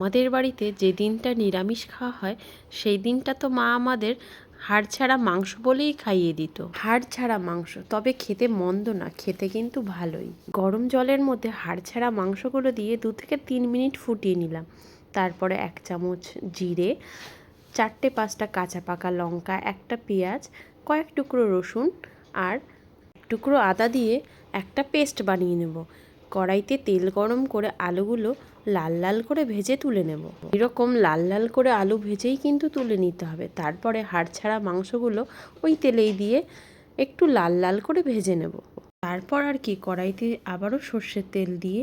আমাদের বাড়িতে যে দিনটা নিরামিষ খাওয়া হয় সেই দিনটা তো মা আমাদের হাড় ছাড়া মাংস বলেই খাইয়ে দিত। হাড় ছাড়া মাংস, তবে খেতে মন্দ না, খেতে কিন্তু ভালোই। গরম জলের মধ্যে হাড় ছাড়া মাংসগুলো দিয়ে 2 থেকে 3 মিনিট ফুটিয়ে নিলাম। তারপরে 1 চামচ জিরে, 4-5টা কাঁচা পাকা লঙ্কা, একটা পেঁয়াজ, কয়েক টুকরো রসুন আর টুকরো আদা দিয়ে একটা পেস্ট বানিয়ে নেব। কড়াইতে তেল গরম করে আলুগুলো লাল লাল করে ভেজে তুলে নেব। এরকম লাল লাল করে আলু ভেজেই কিন্তু তুলে নিতে হবে। তারপরে হাড় ছাড়া মাংসগুলো ওই তেলেই দিয়ে একটু লাল লাল করে ভেজে নেব। তারপর আর কি, কড়াইতে আবারও সর্ষের তেল দিয়ে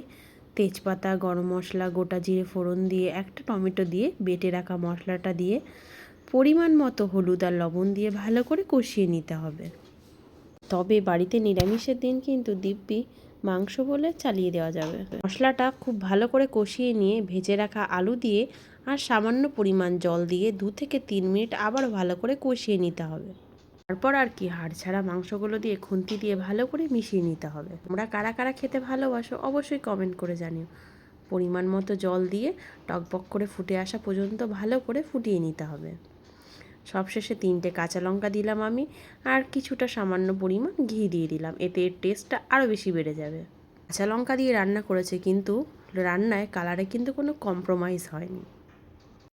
তেজপাতা, গরম মশলা, গোটা জিরে ফোড়ন দিয়ে একটা টমেটো দিয়ে বেটে রাখা মশলাটা দিয়ে পরিমাণ মতো হলুদ আর লবণ দিয়ে ভালো করে কষিয়ে নিতে হবে। তবে বাড়িতে নিরামিষের দিন কিন্তু দিব্যি মাংস বলে চালিয়ে দেওয়া যাবে। মশলাটা খুব ভালো করে কষিয়ে নিয়ে ভেজে রাখা আলু দিয়ে আর সামান্য পরিমাণ জল দিয়ে 2 থেকে 3 মিনিট আবার ভালো করে কষিয়ে নিতে হবে। তারপর আর কি, হাড় ছাড়া মাংসগুলো দিয়ে খুন্তি দিয়ে ভালো করে মিশিয়ে নিতে হবে। তোমরা কারা কারা খেতে ভালোবাসো অবশ্যই কমেন্ট করে জানিও। পরিমাণ মতো জল দিয়ে টকবক করে ফুটে আসা পর্যন্ত ভালো করে ফুটিয়ে নিতে হবে। সবশেষে 3টে কাঁচা লঙ্কা দিলাম আমি, আর কিছুটা সামান্য পরিমাণ ঘি দিয়ে দিলাম। এতে এর টেস্টটা আরও বেশি বেড়ে যাবে। কাঁচা লঙ্কা দিয়ে রান্না করেছে, কিন্তু রান্নায় কালারে কিন্তু কোনো কম্প্রোমাইজ হয়নি।